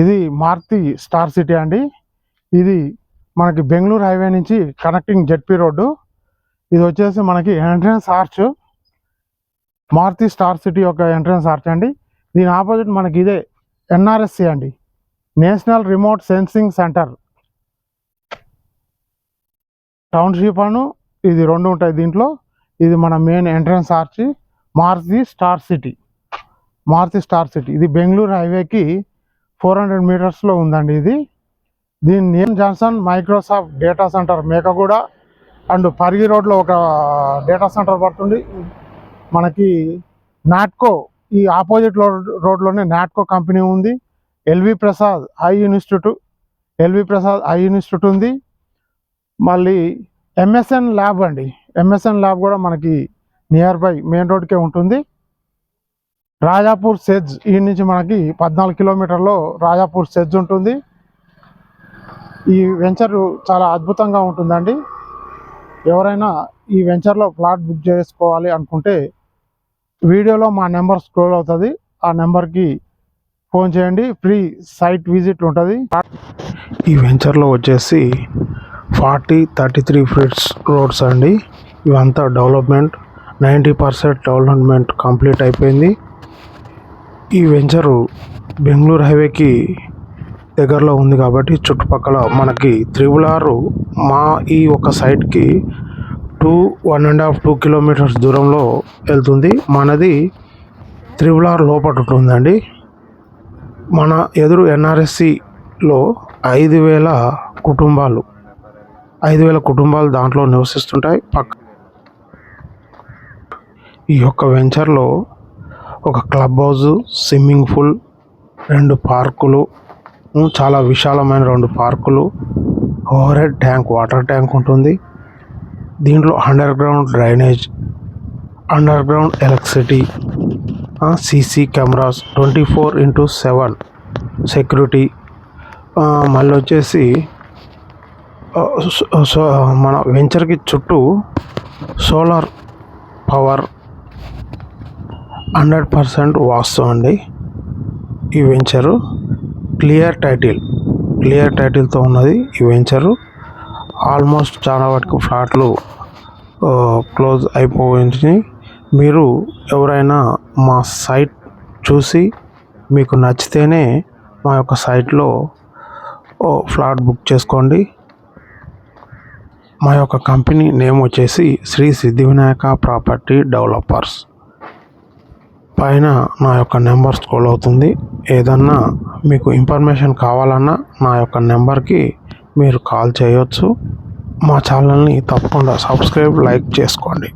ఇది Maruti star city అండి. ఇది మనకి బెంగళూరు హైవే నుంచి కనెక్టింగ్ జెడ్పీ రోడ్డు. ఇది వచ్చేసి మనకి entrance arch, Maruti star city యొక్క ఎంట్రన్స్ ఆర్చ్ అండి. దీని ఆపోజిట్ మనకి ఇదే ఎన్ఆర్ఎస్సి అండి, national remote sensing centre. Township అను ఇది రెండు ఉంటాయి దీంట్లో. ఇది మన main entrance arch Maruti star city. ఇది బెంగళూరు హైవేకి 400 మీటర్స్లో ఉందండి. దీని name Johnson Microsoft data centre Mekaguda and Parigi రోడ్లో ఒక డేటా సెంటర్ పడుతుంది. మనకి నాట్కో ఈ ఆపోజిట్ రోడ్లోనే నాట్కో కంపెనీ ఉంది. ఎల్వి ప్రసాద్ ఐ ఇన్స్టిట్యూట్ ఉంది. మళ్ళీ ఎంఎస్ఎన్ ల్యాబ్ అండి, ఎంఎస్ఎన్ ల్యాబ్ కూడా మనకి నియర్ బై మెయిన్ రోడ్కే ఉంటుంది. రాజాపూర్ సెజ్ ఈ నుంచి మనకి 14 కిలోమీటర్లో రాజాపూర్ సెజ్ ఉంటుంది. ఈ వెంచర్ చాలా అద్భుతంగా ఉంటుందండి. ఎవరైనా ఈ వెంచర్లో ప్లాట్ బుక్ చేసుకోవాలి అనుకుంటే వీడియోలో మా నెంబర్ స్క్రోల్ అవుతుంది, ఆ నెంబర్కి ఫోన్ చేయండి. ఫ్రీ సైట్ విజిట్ ఉంటుంది. ఈ వెంచర్లో వచ్చేసి 40-33 ఫీట్స్ రోడ్స్ అండి. ఇవంతా డెవలప్మెంట్, 90% డెవలప్మెంట్ కంప్లీట్ అయిపోయింది. ఈ వెంచరు బెంగళూరు హైవేకి దగ్గరలో ఉంది కాబట్టి చుట్టుపక్కల మనకి 3R మా ఈ ఒక సైట్కి 1.5-2 కిలోమీటర్స్ దూరంలో వెళ్తుంది. మనది 3R లోపల ఉంటుందండి. మన ఎదురు ఎన్ఆర్ఎస్సిలో 5,000 కుటుంబాలు దాంట్లో నివసిస్తుంటాయి. ఈ యొక్క వెంచర్లో ఒక క్లబ్ హౌస్, స్విమ్మింగ్ పూల్, 2 పార్కులు, చాలా విశాలమైన 2 పార్కులు, over head tank, water tank ఉంటుంది. దీంట్లో under ground drainage, under ground electricity, CC cameras, 24/7 security. మళ్ళీ వచ్చేసి మన వెంచర్కి చుట్టూ సోలార్ పవర్ 100% వాస్తు అండి. ఈ వెంచరు క్లియర్ టైటిల్తో ఉన్నది. ఈ వెంచరు ఆల్మోస్ట్ చాలా వరకు ఫ్లాట్లు క్లోజ్ అయిపోయింది. మీరు ఎవరైనా మా సైట్ చూసి మీకు నచ్చితేనే మా యొక్క సైట్లో ఫ్లాట్ బుక్ చేసుకోండి. మా యొక్క కంపెనీ నేమ్ వచ్చేసి శ్రీ సిద్ధి వినాయక ప్రాపర్టీ డెవలపర్స్. పైన నా యొక్క నెంబర్ స్క్రోల్ అవుతుంది. ఏదన్నా మీకు ఇన్ఫర్మేషన్ కావాలన్నా నా యొక్క నెంబర్కి మీరు కాల్ చేయొచ్చు. మా ఛానల్ని తప్పకుండా సబ్స్క్రైబ్, లైక్ చేసుకోండి.